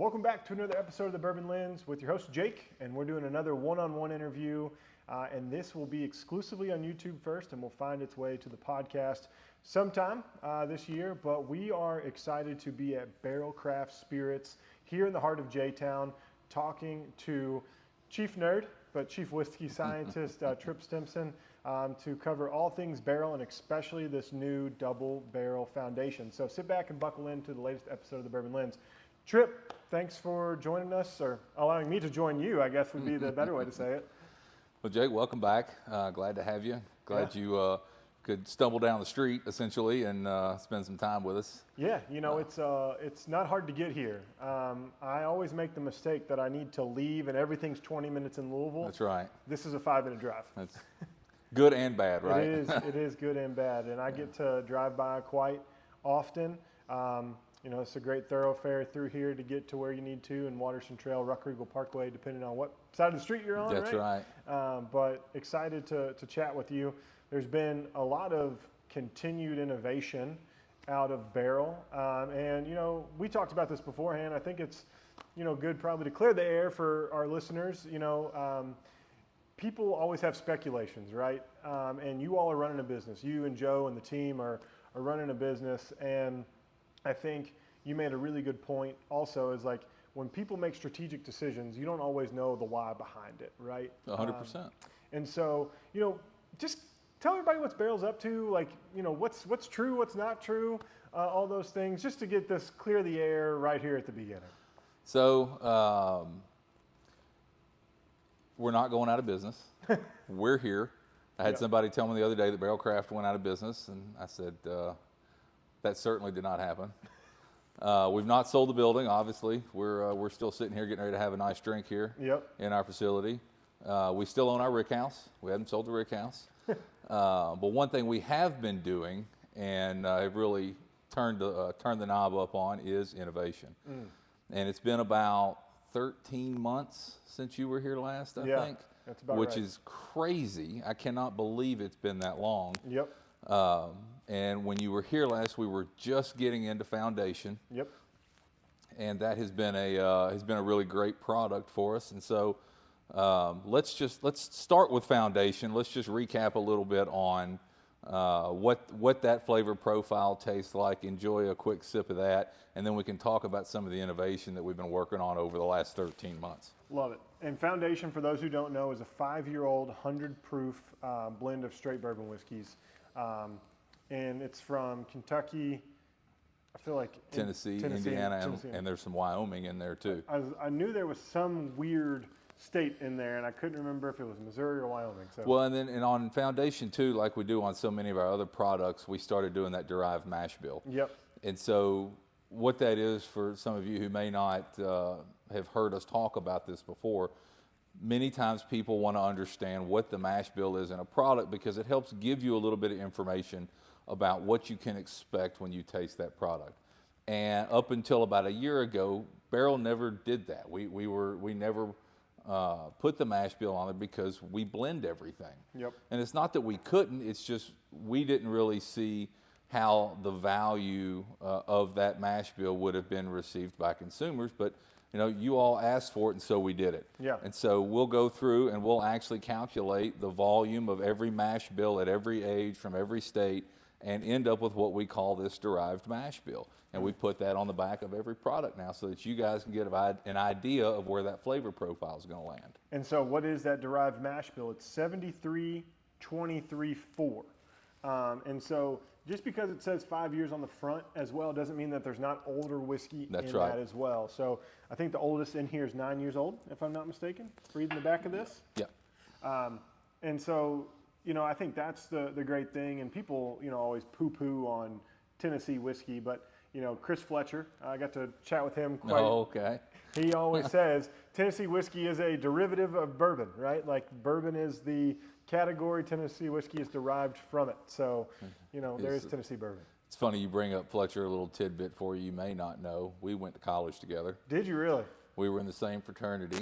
Welcome back to another episode of the Bourbon Lens with your host Jake, and we're doing another one-on-one interview, and this will be exclusively on YouTube first, and will find its way to the podcast sometime this year. But we are excited to be at Barrel Craft Spirits here in the heart of J-Town, talking to Chief Nerd, but Chief Whiskey Scientist Tripp Stimson, to cover all things barrel and especially this new double barrel foundation. So sit back and buckle into the latest episode of the Bourbon Lens. Tripp, thanks for joining us, or allowing me to join you, I guess would be the better way to say it. Well, Jake, welcome back. Glad to have you. Glad you could stumble down the street, essentially, and spend some time with us. Yeah, you know, it's not hard to get here. I always make the mistake that I need to leave, and everything's 20 minutes in Louisville. That's right. This is a 5-minute drive. That's good and bad, right? It is good and bad, and I get to drive by quite often. You know, it's a great thoroughfare through here to get to where you need to, and Waterston Trail, Rucker Eagle Parkway, depending on what side of the street you're on. That's right. But excited to chat with you. There's been a lot of continued innovation out of barrel, and you know, we talked about this beforehand. I think it's, you know, good probably to clear the air for our listeners. You know, people always have speculations, right? And you all are running a business. You and Joe and the team are running a business, and I think you made a really good point also, is like when people make strategic decisions, you don't always know the why behind it, right? 100%. And so, you know, just tell everybody what's Barrel's up to, like, you know, what's true, what's not true, all those things, just to get this clear the air right here at the beginning. So, we're not going out of business. We're here. I had somebody tell me the other day that Barrel Craft went out of business, and I said, that certainly did not happen. We've not sold the building, obviously. We're still sitting here getting ready to have a nice drink here in our facility. We still own our rick house. We haven't sold the rick house. But one thing we have been doing, and have really turned the knob up on, is innovation. And it's been about 13 months since you were here last, I think. That's about which right. is crazy. I cannot believe it's been that long. Yep. And when you were here last, we were just getting into foundation. Yep. And that has been a really great product for us. And so let's start with foundation. Let's just recap a little bit on what that flavor profile tastes like. Enjoy a quick sip of that, and then we can talk about some of the innovation that we've been working on over the last 13 months. Love it. And Foundation, for those who don't know, is a 5-year-old 100-proof blend of straight bourbon whiskeys. And it's from Kentucky, I feel like Tennessee, Indiana, and there's some Wyoming in there too. I knew there was some weird state in there, and I couldn't remember if it was Missouri or Wyoming. So. Well, and on Foundation too, like we do on so many of our other products, we started doing that derived mash bill. Yep. And so what that is, for some of you who may not have heard us talk about this before, many times people want to understand what the mash bill is in a product, because it helps give you a little bit of information about what you can expect when you taste that product. And up until about a year ago, Barrel never did that. We never put the mash bill on it because we blend everything. Yep. And it's not that we couldn't, it's just we didn't really see how the value of that mash bill would have been received by consumers. But you know, you all asked for it, and so we did it. Yeah. And so we'll go through and we'll actually calculate the volume of every mash bill at every age from every state, and end up with what we call this derived mash bill. And we put that on the back of every product now, so that you guys can get an idea of where that flavor profile is going to land. And so what is that derived mash bill? It's 73-23-4. And so just because it says 5 years on the front as well doesn't mean that there's not older whiskey in that as well. So I think the oldest in here is 9 years old, if I'm not mistaken, reading the back of this. Yeah. And so, you know, I think that's the great thing. And people, you know, always poo-poo on Tennessee whiskey, but, you know, Chris Fletcher, I got to chat with him quite. Oh, okay. He always says Tennessee whiskey is a derivative of bourbon, right? Like bourbon is the category, Tennessee whiskey is derived from it. So, you know, there is Tennessee bourbon. It's funny you bring up Fletcher. A little tidbit for you may not know. We went to college together. Did you really? We were in the same fraternity,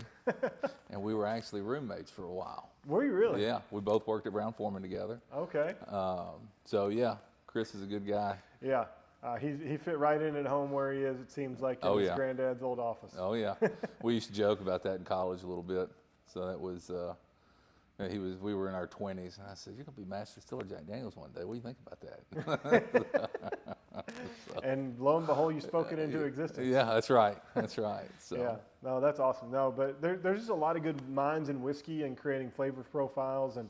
and we were actually roommates for a while. Were you really? Yeah, we both worked at Brown-Forman together. Okay. So yeah, Chris is a good guy. Yeah. He fit right in at home where he is, it seems like, in his granddad's old office. Oh, yeah. We used to joke about that in college a little bit. So that was, we were in our 20s, and I said, "You're going to be Master Distiller Jack Daniels one day. What do you think about that?" And lo and behold, you spoke it into existence. Yeah, that's right. That's right. So. Yeah, no, that's awesome. No, but there's just a lot of good minds in whiskey and creating flavor profiles, and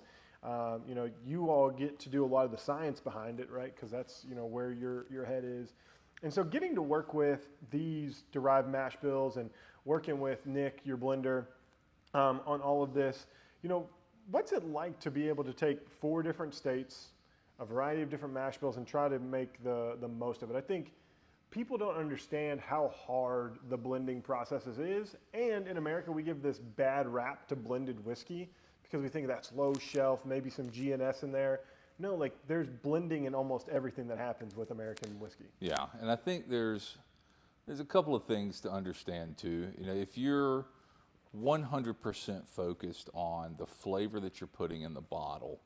you all get to do a lot of the science behind it, right? Because that's where your head is. And so getting to work with these derived mash bills and working with Nick, your blender, on all of this, what's it like to be able to take 4 different states, a variety of different mash bills, and try to make the most of it? I think people don't understand how hard the blending process is. And in America, we give this bad rap to blended whiskey because we think that's low shelf, maybe some GNS in there. No, like there's blending in almost everything that happens with American whiskey. Yeah, and I think there's a couple of things to understand too. If you're 100% focused on the flavor that you're putting in the bottle,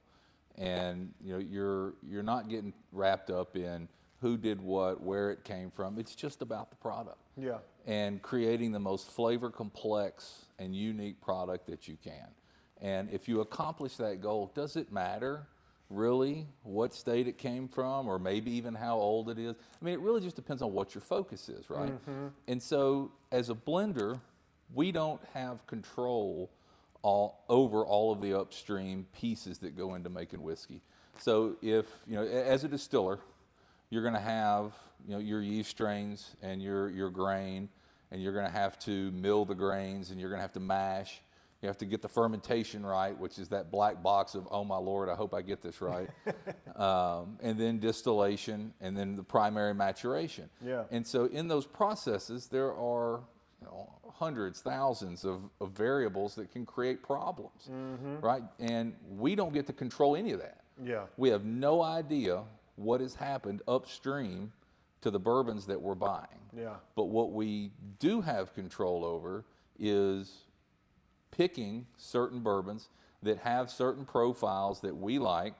and you're not getting wrapped up in who did what, where it came from. It's just about the product. Yeah. And creating the most flavor complex and unique product that you can. And if you accomplish that goal, does it matter really what state it came from, or maybe even how old it is? I mean, it really just depends on what your focus is, right? Mm-hmm. And so as a blender, we don't have control over all of the upstream pieces that go into making whiskey. So if, as a distiller, you're going to have, your yeast strains and your grain, and you're going to have to mill the grains, and you're going to have to mash. You have to get the fermentation right, which is that black box of, oh my Lord, I hope I get this right. And then distillation, and then the primary maturation. Yeah. And so in those processes, there are hundreds, thousands of variables that can create problems, right? And we don't get to control any of that. Yeah. We have no idea what has happened upstream to the bourbons that we're buying. Yeah. But what we do have control over is picking certain bourbons that have certain profiles that we like,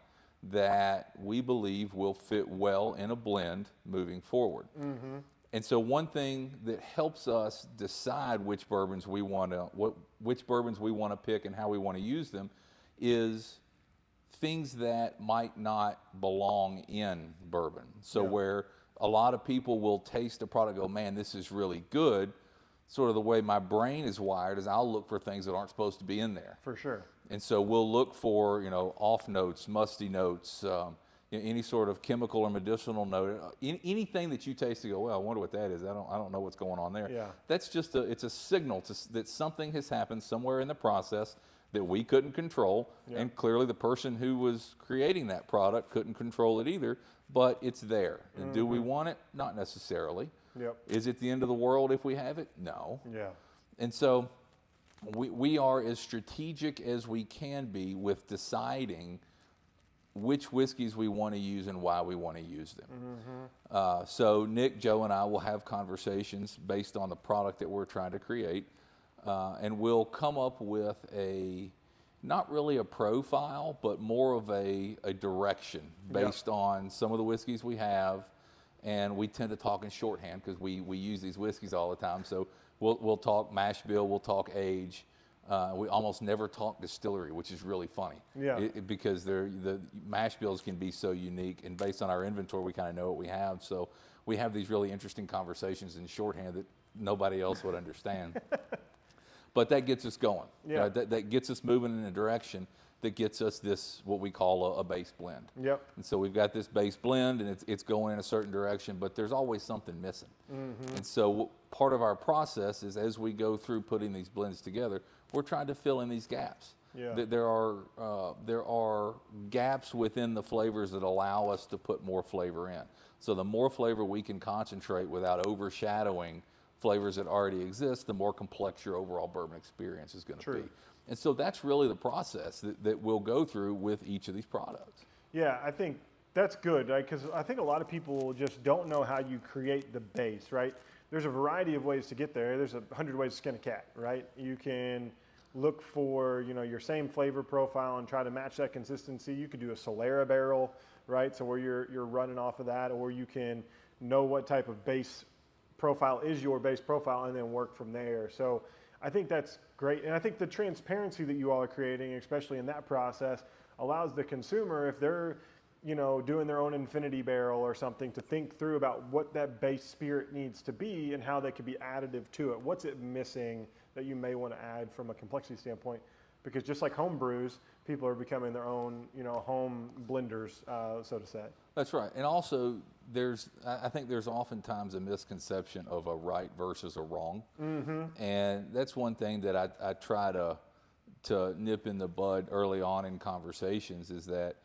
that we believe will fit well in a blend moving forward. Mm-hmm. And so one thing that helps us decide which bourbons we want to pick and how we want to use them is things that might not belong in bourbon. So where a lot of people will taste a product and go, man, this is really good. Sort of the way my brain is wired is I'll look for things that aren't supposed to be in there. For sure. And so we'll look for, off notes, musty notes, any sort of chemical or medicinal note, anything that you taste to go, well, I wonder what that is. I don't know what's going on there. Yeah. That's just it's a signal that something has happened somewhere in the process that we couldn't control. Yeah. And clearly the person who was creating that product couldn't control it either, but it's there. And do we want it? Not necessarily. Yep. Is it the end of the world if we have it? No. Yeah. And so we are as strategic as we can be with deciding which whiskeys we want to use and why we want to use them. Mm-hmm. So Nick, Joe, and I will have conversations based on the product that we're trying to create, and we'll come up with not really a profile, but more of a direction based on some of the whiskeys we have. And we tend to talk in shorthand because we use these whiskeys all the time. So we'll talk mash bill, we'll talk age. We almost never talk distillery, which is really funny. Yeah. Because the mash bills can be so unique, and based on our inventory, we kind of know what we have. So we have these really interesting conversations in shorthand that nobody else would understand. But that gets us going. Yeah. That gets us moving in a direction that gets us this, what we call a base blend. Yep. And so we've got this base blend, and it's going in a certain direction, but there's always something missing. Mm-hmm. And so part of our process is, as we go through putting these blends together, we're trying to fill in these gaps. Yeah. There are gaps within the flavors that allow us to put more flavor in. So the more flavor we can concentrate without overshadowing flavors that already exist, the more complex your overall bourbon experience is going to be. And so that's really the process that we'll go through with each of these products. Yeah, I think that's good, right? Because I think a lot of people just don't know how you create the base, right? There's a variety of ways to get there. There's 100 ways to skin a cat, right? You can look for, your same flavor profile and try to match that consistency. You could do a Solera barrel, right? So where you're running off of that, or you can know what type of base profile is your base profile, and then work from there. So I think that's great. And I think the transparency that you all are creating, especially in that process, allows the consumer, if they're doing their own infinity barrel or something, to think through about what that base spirit needs to be and how they could be additive to it. What's it missing that you may want to add from a complexity standpoint? Because just like home brews, people are becoming their own, home blenders, so to say. That's right. And also, I think there's oftentimes a misconception of a right versus a wrong. Mm-hmm. And that's one thing that I try to nip in the bud early on in conversations, is that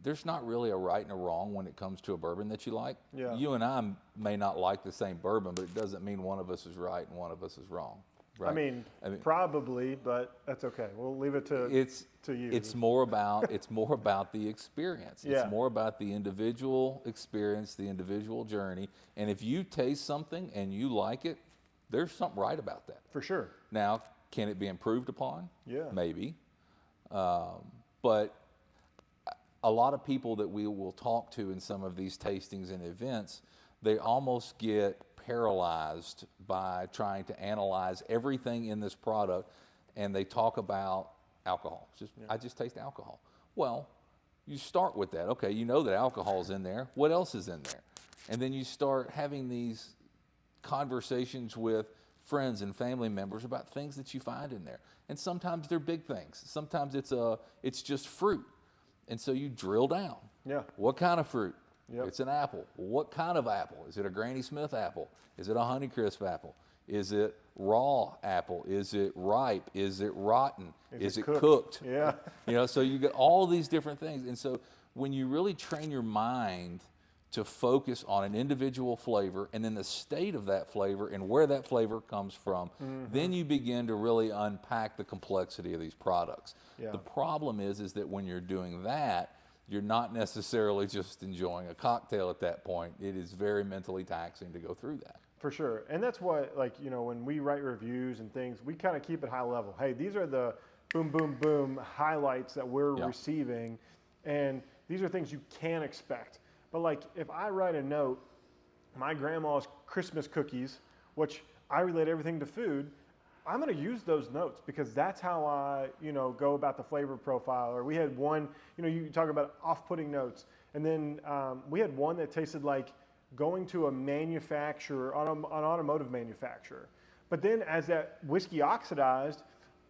there's not really a right and a wrong when it comes to a bourbon that you like. Yeah. You and I may not like the same bourbon, but it doesn't mean one of us is right and one of us is wrong. Right? I mean, probably, but that's okay. We'll leave it to you. It's more about the experience. Yeah. It's more about the individual experience, the individual journey. And if you taste something and you like it, there's something right about that. For sure. Now, can it be improved upon? Yeah. Maybe. But a lot of people that we will talk to in some of these tastings and events, they almost get paralyzed by trying to analyze everything in this product, and they talk about alcohol. I just taste alcohol. Well, you start with that. Okay, you know that alcohol's in there. What else is in there? And then you start having these conversations with friends and family members about things that you find in there. And sometimes they're big things. Sometimes it's just fruit. And so you drill down. Yeah. What kind of fruit? Yep. It's an apple. What kind of apple? Is it a Granny Smith apple? Is it a Honeycrisp apple? Is it raw apple? Is it ripe? Is it rotten? Is it cooked? Yeah. So you get all these different things. And so when you really train your mind to focus on an individual flavor and then the state of that flavor and where that flavor comes from, then you begin to really unpack the complexity of these products. Yeah. The problem is that when you're doing that, you're not necessarily just enjoying a cocktail at that point. It is very mentally taxing to go through that. For sure. And that's what, when we write reviews and things, we kind of keep it high level. Hey, these are the boom, boom, boom highlights that we're receiving. And these are things you can expect. But if I write a note, my grandma's Christmas cookies, which I relate everything to food, I'm going to use those notes because that's how I, go about the flavor profile. Or we had one, you talk about off-putting notes. And then we had one that tasted like going to a manufacturer, an automotive manufacturer. But then as that whiskey oxidized,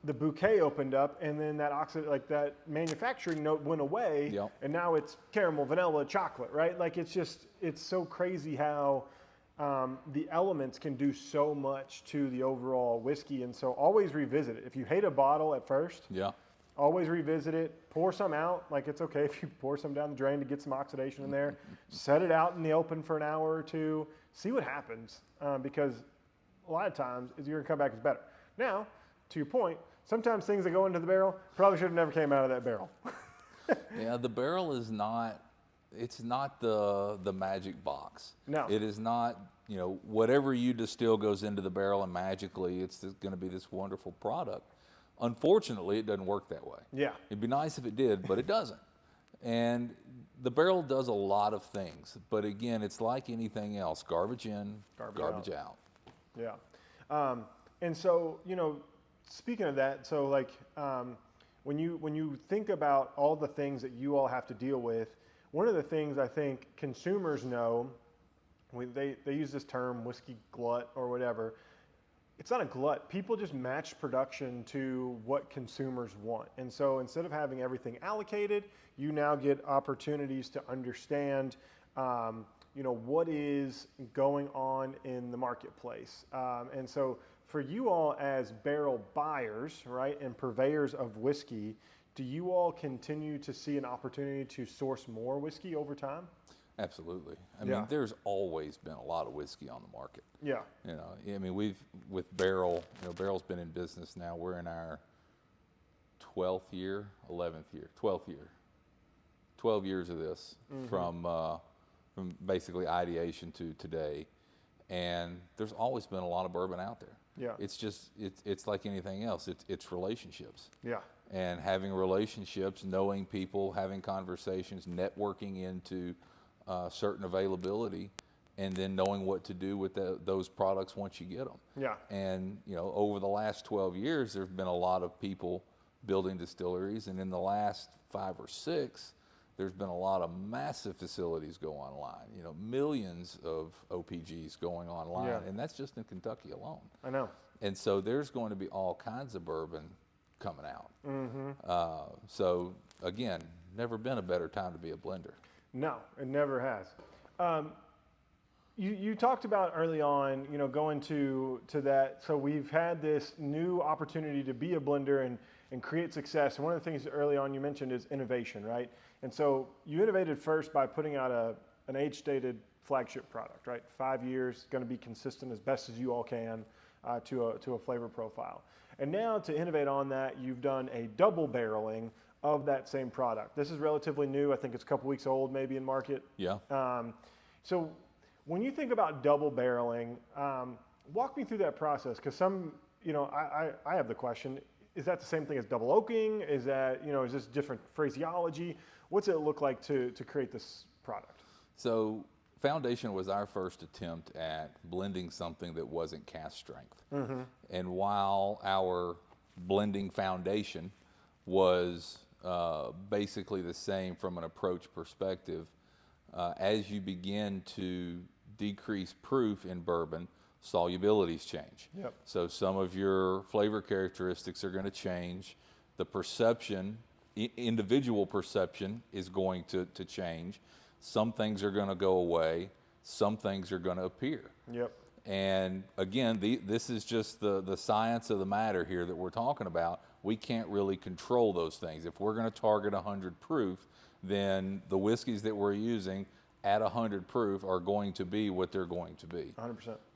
the bouquet opened up, and then that manufacturing note went away, and now it's caramel, vanilla, chocolate, right? It's so crazy how the elements can do so much to the overall whiskey, and so always revisit it. If you hate a bottle at first, always revisit it. Pour some out. It's okay if you pour some down the drain to get some oxidation in there. Set it out in the open for an hour or two. See what happens, because a lot of times you're gonna come back as better. Now, to your point, sometimes things that go into the barrel probably should have never came out of that barrel. Yeah, the barrel is not, it's not the magic box. No. It is not, whatever you distill goes into the barrel and magically it's going to be this wonderful product. Unfortunately, it doesn't work that way. Yeah. It'd be nice if it did, but it doesn't. And the barrel does a lot of things, but again, it's like anything else, garbage in, garbage out. Yeah. And so, speaking of that, so when you think about all the things that you all have to deal with, one of the things I think consumers know, they use this term whiskey glut or whatever. It's not a glut. People just match production to what consumers want. And so instead of having everything allocated, you now get opportunities to understand what is going on in the marketplace. And so for you all as barrel buyers, right, and purveyors of whiskey, do you all continue to see an opportunity to source more whiskey over time? Absolutely. I mean, there's always been a lot of whiskey on the market. Yeah. With Barrel, Barrel's been in business now. We're in our 12th year, 11th year, 12th year. 12 years of this from basically ideation to today. And there's always been a lot of bourbon out there. Yeah. It's just, it's like anything else. It's relationships. Yeah. And having relationships, knowing people, having conversations, networking into certain availability, and then knowing what to do with those products once you get them. Yeah. And, over the last 12 years, there's been a lot of people building distilleries, and in the last 5 or 6, there's been a lot of massive facilities go online, millions of OPGs going online, Yeah. and that's just in Kentucky alone. I know. And so there's going to be all kinds of bourbon coming out. Mm-hmm. So again, never been a better time to be a blender. No, it never has. You talked about early on, going to that. So we've had this new opportunity to be a blender and create success. And one of the things early on you mentioned is innovation, right? And so you innovated first by putting out an age-stated flagship product, right? 5 years, going to be consistent as best as you all can to a flavor profile. And now to innovate on that, you've done a double barreling of that same product. This is relatively new. I think it's a couple weeks old, maybe in market. Yeah. So when you think about double barreling, walk me through that process, because I have the question, is that the same thing as double oaking? Is that, is this different phraseology? What's it look like to create this product? So Foundation was our first attempt at blending something that wasn't cask strength. Mm-hmm. And while our blending foundation was basically the same from an approach perspective, as you begin to decrease proof in bourbon, solubilities change. Yep. So some of your flavor characteristics are going to change. The perception, individual perception is going to change. Some things are going to go away. Some things are going to appear. Yep. And again, this is just the science of the matter here that we're talking about. We can't really control those things. If we're going to target 100 proof, then the whiskeys that we're using at 100 proof are going to be what they're going to be.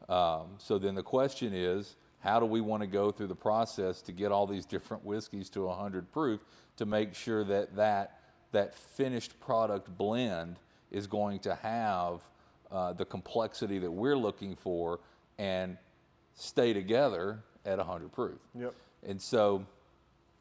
100%. So then the question is, how do we want to go through the process to get all these different whiskeys to 100 proof to make sure that finished product blend is going to have the complexity that we're looking for and stay together at 100 proof. Yep. And so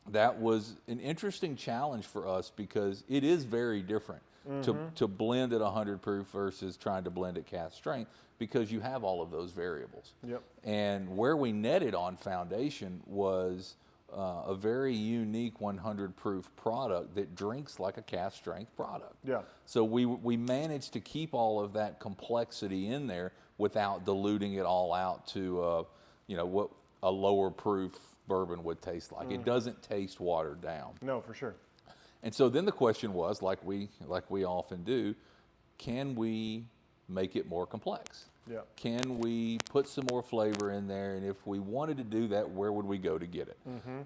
that was an interesting challenge for us because it is very different to blend at 100 proof versus trying to blend at cask strength, because you have all of those variables. Yep. And where we netted on Foundation was a very unique 100 proof product that drinks like a cask strength product. Yeah. So we managed to keep all of that complexity in there without diluting it all out to what a lower proof bourbon would taste like. It doesn't taste watered down. No, for sure. And so then the question was, like we often do, can we make it more complex? Yeah. Can we put some more flavor in there? And if we wanted to do that, where would we go to get it?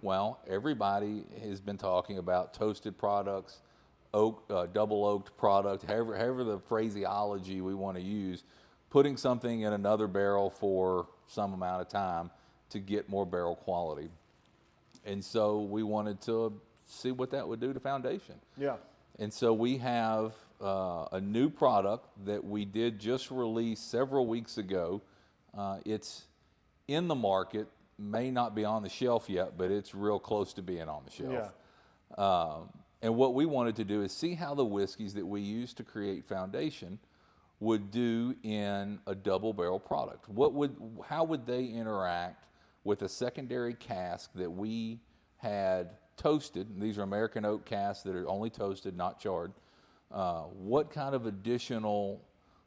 Well, everybody has been talking about toasted products, double oaked product, however the phraseology we want to use, putting something in another barrel for some amount of time to get more barrel quality. And so we wanted to see what that would do to Foundation. Yeah. And so we have a new product that we did just release several weeks ago. It's in the market, may not be on the shelf yet, but it's real close to being on the shelf. Yeah. And what we wanted to do is see how the whiskeys that we use to create Foundation would do in a double barrel product. How would they interact with a secondary cask that we had toasted? These are American oak casks that are only toasted, not charred. What kind of additional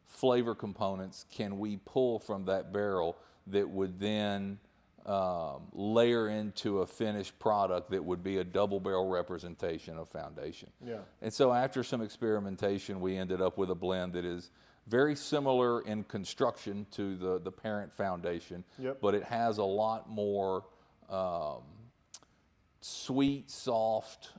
flavor components can we pull from that barrel that would then layer into a finished product that would be a double barrel representation of Foundation? Yeah. And so after some experimentation, we ended up with a blend that is very similar in construction to the parent Foundation, Yep. but it has a lot more sweet, soft,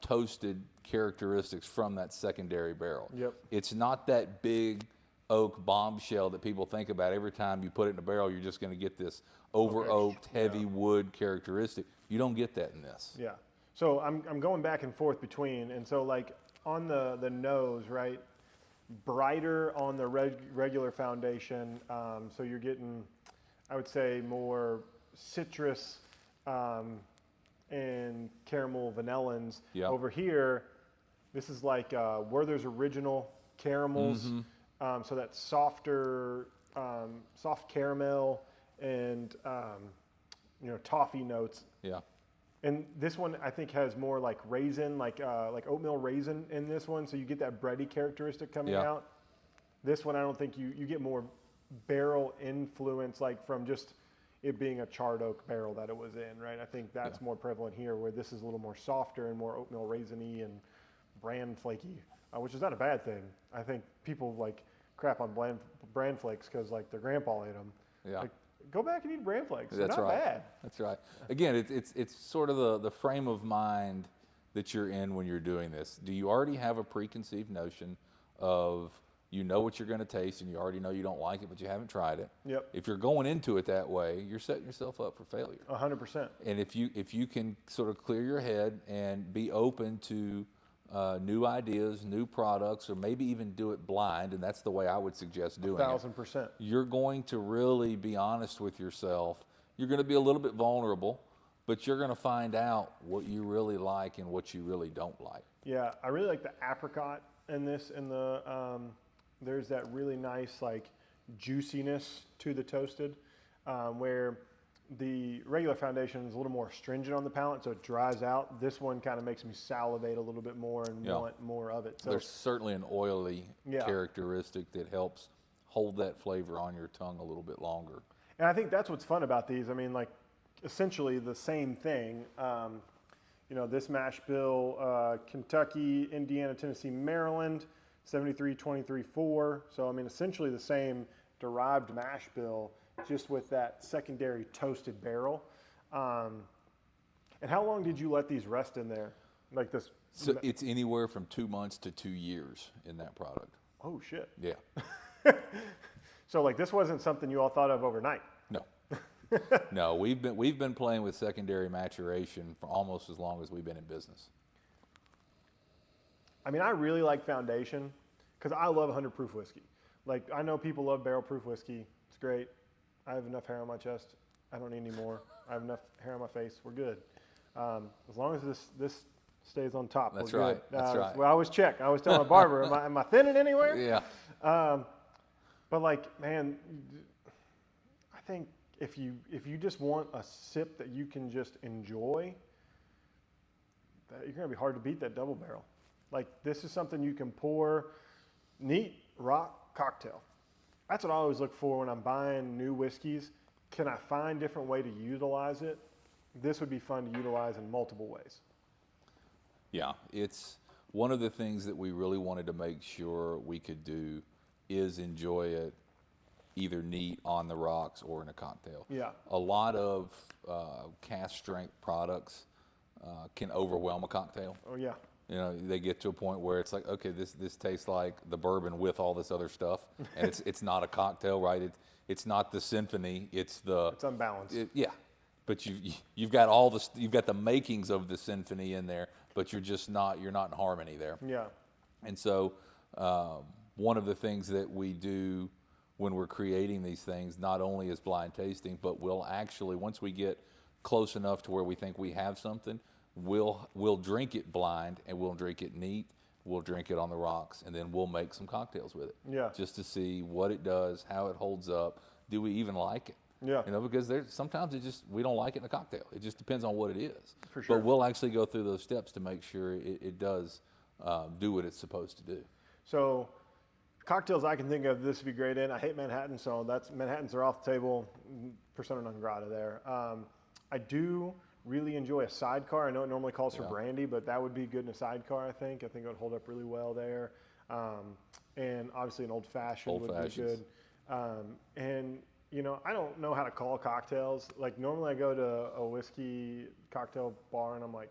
toasted characteristics from that secondary barrel. Yep. It's not that big oak bombshell that people think about. Every time you put it in a barrel, you're just going to get this over-oaked, heavy wood characteristic. You don't get that in this. Yeah. So I'm going back and forth between, and so like on the nose, right? Brighter on the regular Foundation. So you're getting, I would say, more citrus and caramel vanillins. Yeah. Over here, this is like Werther's Original caramels, So that softer, soft caramel and toffee notes. Yeah. And this one I think has more like raisin, like oatmeal raisin in this one. So you get that bready characteristic coming out. This one I don't think you get more barrel influence, like from just it being a charred oak barrel that it was in, right? I think that's more prevalent here, where this is a little more softer and more oatmeal raisiny and bran flaky, which is not a bad thing. I think people like crap on bran flakes because like their grandpa ate them. Yeah. Like, go back and eat bran flakes. That's They're not right. bad. That's right. Again, it's sort of the frame of mind that you're in when you're doing this. Do you already have a preconceived notion of what you're going to taste, and you already know you don't like it, but you haven't tried it? Yep. If you're going into it that way, you're setting yourself up for failure. 100%. And if you can sort of clear your head and be open to new ideas, new products, or maybe even do it blind, and that's the way I would suggest doing 1,000%. it. You're going to really be honest with yourself. You're going to be a little bit vulnerable, but you're going to find out what you really like and what you really don't like. Yeah, I really like the apricot in this, and there's that really nice like juiciness to the toasted, where the regular foundation is a little more astringent on the palate, so it dries out. This one kind of makes me salivate a little bit more and want more of it. So there's certainly an oily characteristic that helps hold that flavor on your tongue a little bit longer. And I think that's what's fun about these. I mean, like essentially the same thing. This mash bill, Kentucky, Indiana, Tennessee, Maryland, 73-23-4. So I mean, essentially the same derived mash bill, just with that secondary toasted barrel. And how long did you let these rest in there? Like this? So it's anywhere from 2 months to 2 years in that product. Oh shit. Yeah. So like this wasn't something you all thought of overnight? No. No, we've been playing with secondary maturation for almost as long as we've been in business. I mean, I really like foundation because I love 100 proof whiskey. Like I know people love barrel proof whiskey. It's great. I have enough hair on my chest. I don't need any more. I have enough hair on my face. We're good. As long as this stays on top, That's we're right. good. That's right. Well, I always check. I always tell my barber, am I thinning anywhere? Yeah. But like, man, I think if you just want a sip that you can just enjoy, you're gonna be hard to beat that double barrel. Like this is something you can pour, neat rock cocktail. That's what I always look for when I'm buying new whiskeys. Can I find different way to utilize it? This would be fun to utilize in multiple ways. Yeah, it's one of the things that we really wanted to make sure we could do is enjoy it either neat on the rocks or in a cocktail. Yeah. A lot of cast strength products can overwhelm a cocktail. Oh yeah. They get to a point where it's like, okay, this tastes like the bourbon with all this other stuff, and it's not a cocktail, right? It's not the symphony. It's unbalanced. Yeah, but you've got you've got the makings of the symphony in there, but you're not in harmony there. Yeah. And so one of the things that we do when we're creating these things, not only is blind tasting, but we'll actually, once we get close enough to where we think we have something, we'll drink it blind, and we'll drink it neat, we'll drink it on the rocks, and then we'll make some cocktails with it. Yeah. Just to see what it does, how it holds up. Do we even like it? Yeah. Because sometimes we don't like it in a cocktail. It just depends on what it is. For sure. But we'll actually go through those steps to make sure it does do what it's supposed to do. So cocktails I can think of this would be great in. I hate Manhattan, so Manhattans are off the table, persona non grata there. I do really enjoy a sidecar. I know it normally calls for brandy, but that would be good in a sidecar, I think. I think it would hold up really well there. And obviously an old-fashioned would be good. And, I don't know how to call cocktails. Like normally I go to a whiskey cocktail bar and I'm like,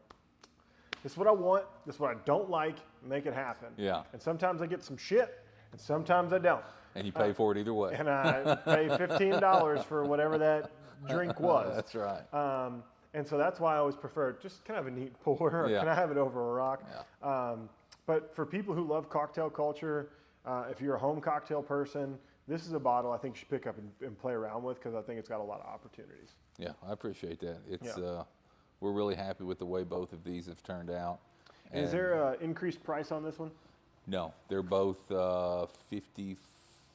this is what I want, this is what I don't like, make it happen. Yeah. And sometimes I get some shit, and sometimes I don't. And you pay for it either way. And I pay $15 for whatever that drink was. That's right. And so that's why I always prefer just kind of a neat pour, or can I have it over a rock? Yeah. But for people who love cocktail culture, if you're a home cocktail person, this is a bottle I think you should pick up and play around with, because I think it's got a lot of opportunities. Yeah, I appreciate that. We're really happy with the way both of these have turned out. And is there an increased price on this one? No, they're both $54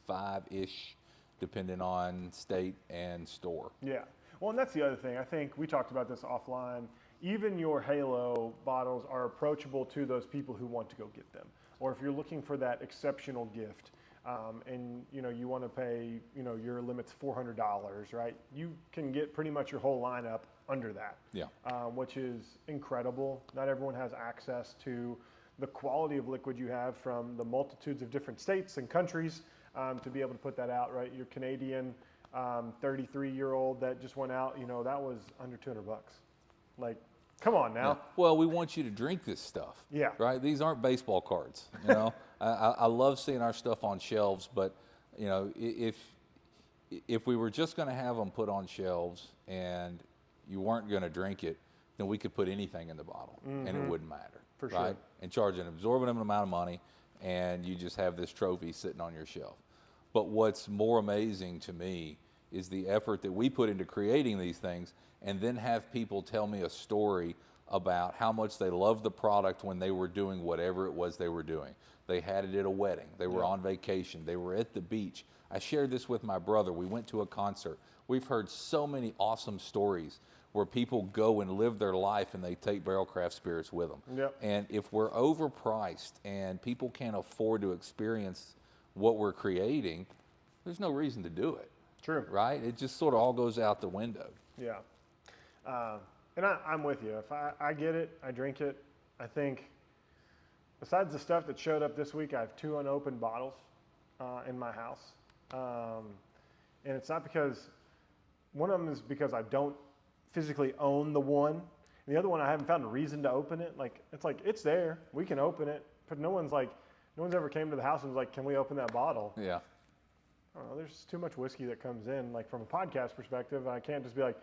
$25-ish, depending on state and store. Yeah. Well, and that's the other thing. I think we talked about this offline. Even your Halo bottles are approachable to those people who want to go get them. Or if you're looking for that exceptional gift, and you want to pay, your limit's $400, right? You can get pretty much your whole lineup under that. Yeah. Which is incredible. Not everyone has access to the quality of liquid you have from the multitudes of different states and countries to be able to put that out, right? Your Canadian 33-year-old that just went out, that was under $200. Like, come on now. Yeah. Well, we want you to drink this stuff. Yeah. Right? These aren't baseball cards. I love seeing our stuff on shelves, but if we were just going to have them put on shelves and you weren't going to drink it, then we could put anything in the bottle and it wouldn't matter. For right? sure. And charge an exorbitant amount of money, and you just have this trophy sitting on your shelf. But what's more amazing to me is the effort that we put into creating these things, and then have people tell me a story about how much they loved the product when they were doing whatever it was they were doing. They had it at a wedding. They were on vacation. They were at the beach. I shared this with my brother. We went to a concert. We've heard so many awesome stories where people go and live their life and they take barrel craft spirits with them. Yep. And if we're overpriced and people can't afford to experience what we're creating, there's no reason to do it. True. Right? It just sort of all goes out the window. Yeah. And I'm with you. If I get it, I drink it. I think besides the stuff that showed up this week, I have 2 unopened bottles in my house. And it's not because, one of them is because I don't physically own the one. And the other one, I haven't found a reason to open it. It's there. We can open it. But no one's ever came to the house and was like, can we open that bottle? Yeah. I don't know, there's too much whiskey that comes in. Like, from a podcast perspective, I can't just be like,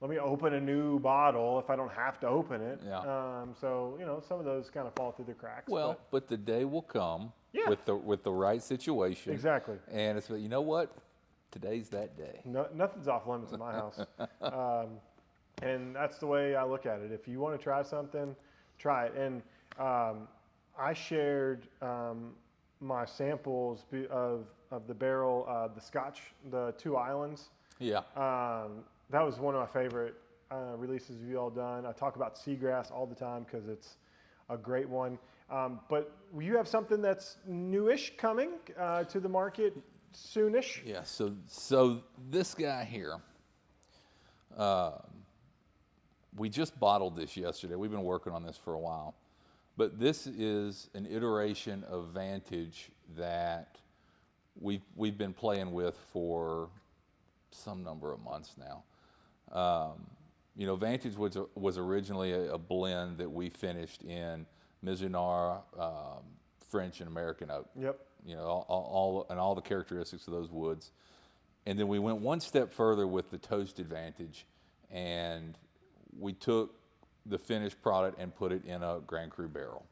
let me open a new bottle if I don't have to open it. Yeah. So, some of those kind of fall through the cracks. Well, but the day will come Yeah. with the right situation. Exactly. And it's, you know what? Today's that day. No, nothing's off limits in my house. And that's the way I look at it. If you want to try something, try it. And I shared my samples of the barrel, the Scotch, the 2 Islands. Yeah. That was one of my favorite releases you all done. I talk about Seagrass all the time because it's a great one. But you have something that's newish coming to the market soonish. Yeah. So this guy here, we just bottled this yesterday. We've been working on this for a while. But this is an iteration of Vantage that we've been playing with for some number of months now. Vantage was originally a blend that we finished in Mizunara, French, and American oak. Yep. All the characteristics of those woods. And then we went one step further with the toasted Vantage, and we took the finished product and put it in a Grand Cru barrel.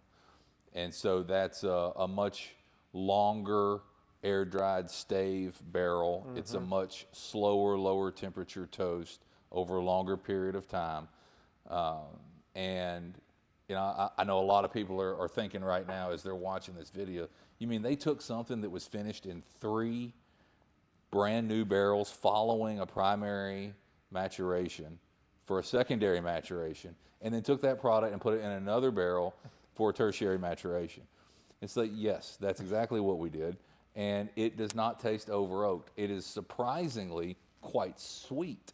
And so that's a much longer air-dried stave barrel. Mm-hmm. It's a much slower, lower temperature toast over a longer period of time. And I know a lot of people are thinking right now as they're watching this video, you mean they took something that was finished in 3 brand new barrels following a primary maturation for a secondary maturation, and then took that product and put it in another barrel for a tertiary maturation? It's like, yes, that's exactly what we did. And it does not taste over-oaked. It is surprisingly quite sweet.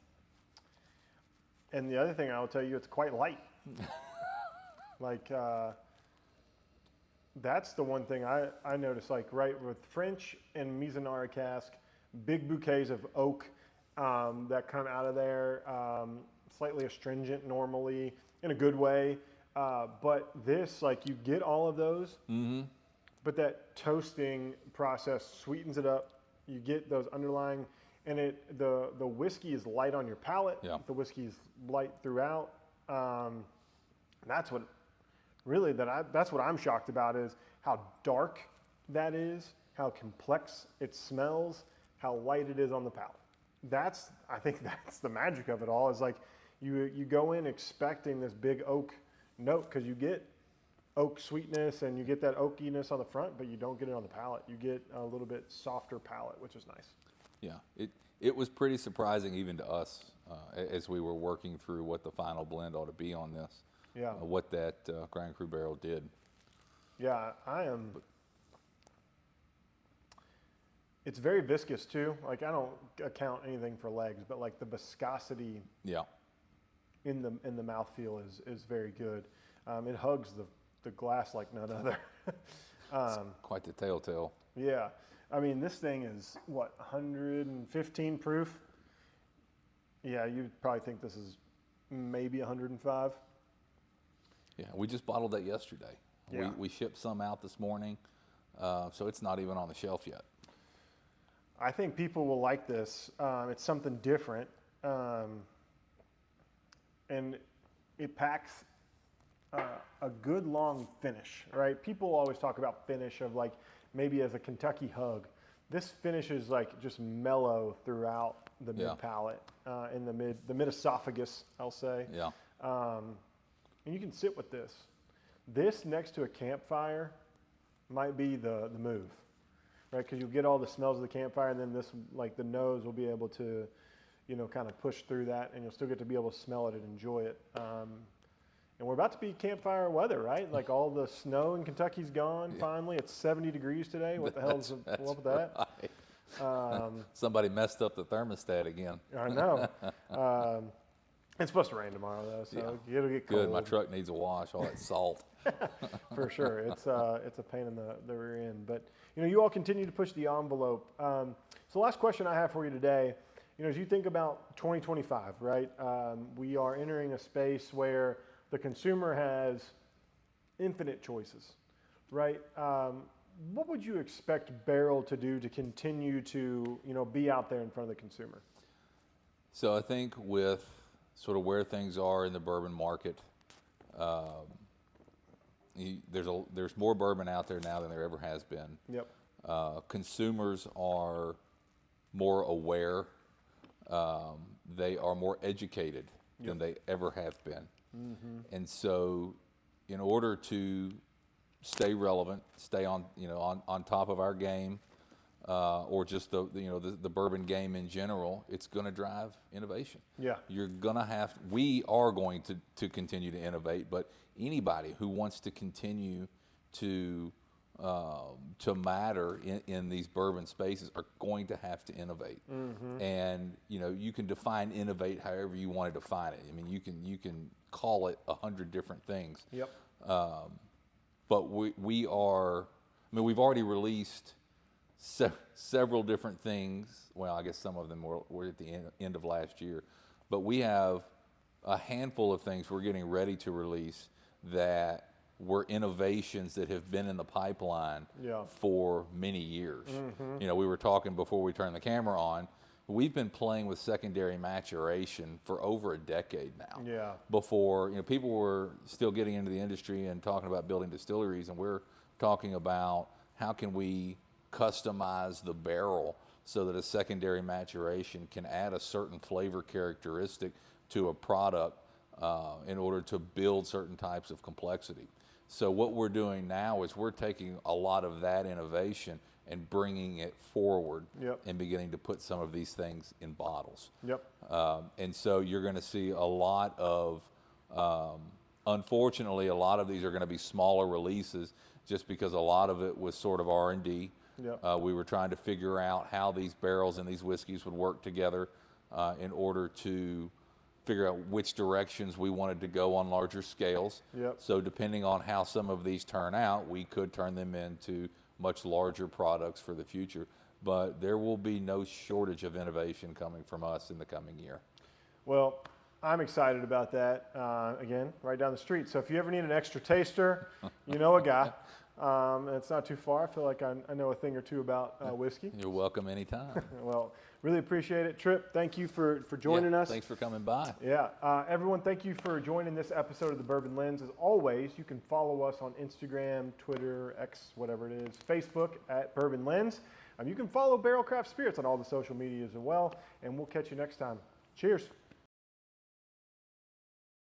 And the other thing I will tell you, it's quite light. That's the one thing I noticed, right with French and Mizunara cask, big bouquets of oak that come out of there, slightly astringent normally, in a good way. But this, you get all of those, mm-hmm. but that toasting process sweetens it up. You get those underlying, and the whiskey is light on your palate. Yeah. The whiskey is light throughout. That's what I'm shocked about, is how dark that is, how complex it smells, how light it is on the palate. I think that's the magic of it all, is you go in expecting this big oak note, because you get oak sweetness, and you get that oakiness on the front, but you don't get it on the palate. You get a little bit softer palate, which is nice. Yeah, it was pretty surprising even to us as we were working through what the final blend ought to be on this. Yeah. What that Grand Cru barrel did. Yeah, it's very viscous too. Like, I don't account anything for legs, but like the viscosity Yeah. in the mouthfeel is very good. It hugs the glass like none other. It's quite the telltale. Yeah. I mean, this thing is, what, 115 proof? Yeah, you'd probably think this is maybe 105. Yeah, we just bottled that yesterday. Yeah. We shipped some out this morning, so it's not even on the shelf yet. I think people will like this. It's something different. And it packs a good long finish, right? People always talk about finish of like maybe as a Kentucky hug. This finish is like just mellow throughout the mid palate, in the mid esophagus, I'll say. Yeah. And you can sit with this. This next to a campfire might be the move, right? Because you'll get all the smells of the campfire, and then this, like the nose, will be able to, kind of push through that, and you'll still get to be able to smell it and enjoy it. And we're about to be campfire weather, right? Like all the snow in Kentucky's gone. Yeah. Finally, it's 70 degrees today. What the hell's up with that? Right. Somebody messed up the thermostat again. I know. It's supposed to rain tomorrow though, so it'll get cold. Good. My truck needs a wash. All that salt. For sure, it's a pain in the rear end. But you all continue to push the envelope. So last question I have for you today. As you think about 2025, right? We are entering a space where the consumer has infinite choices, right? What would you expect Barrel to do to continue to, be out there in front of the consumer? So I think with sort of where things are in the bourbon market, there's more bourbon out there now than there ever has been. Yep. Consumers are more aware. They are more educated than they ever have been. Mm-hmm. And so in order to stay relevant, stay on top of our game, or just the bourbon game in general, it's going to drive innovation. Yeah. We are going to continue to innovate, but anybody who wants to continue to matter in these bourbon spaces are going to have to innovate. Mm-hmm. And you can define innovate however you want to define it. I mean, you can call it 100 different things. Yep. But we've already released several different things. Well, I guess some of them were at the end of last year, but we have a handful of things we're getting ready to release that were innovations that have been in the pipeline for many years. Mm-hmm. We were talking before we turned the camera on. We've been playing with secondary maturation for over a decade now. Yeah. Before, people were still getting into the industry and talking about building distilleries, and we're talking about how can we customize the barrel so that a secondary maturation can add a certain flavor characteristic to a product in order to build certain types of complexity. So what we're doing now is we're taking a lot of that innovation and bringing it forward and beginning to put some of these things in bottles. Yep. And so you're going to see a lot of, unfortunately, a lot of these are going to be smaller releases just because a lot of it was sort of R&D. Yep. We were trying to figure out how these barrels and these whiskeys would work together in order to figure out which directions we wanted to go on larger scales. Yep. So depending on how some of these turn out, we could turn them into much larger products for the future. But there will be no shortage of innovation coming from us in the coming year. Well, I'm excited about that. Again, right down the street. So if you ever need an extra taster, you know a guy. It's not too far. I feel like I know a thing or two about whiskey. You're welcome anytime. Well, really appreciate it. Tripp, thank you for joining us. Thanks for coming by. Yeah. Everyone, thank you for joining this episode of The Bourbon Lens. As always, you can follow us on Instagram, Twitter, X, whatever it is, Facebook at Bourbon Lens. You can follow Barrel Craft Spirits on all the social medias as well, and we'll catch you next time. Cheers.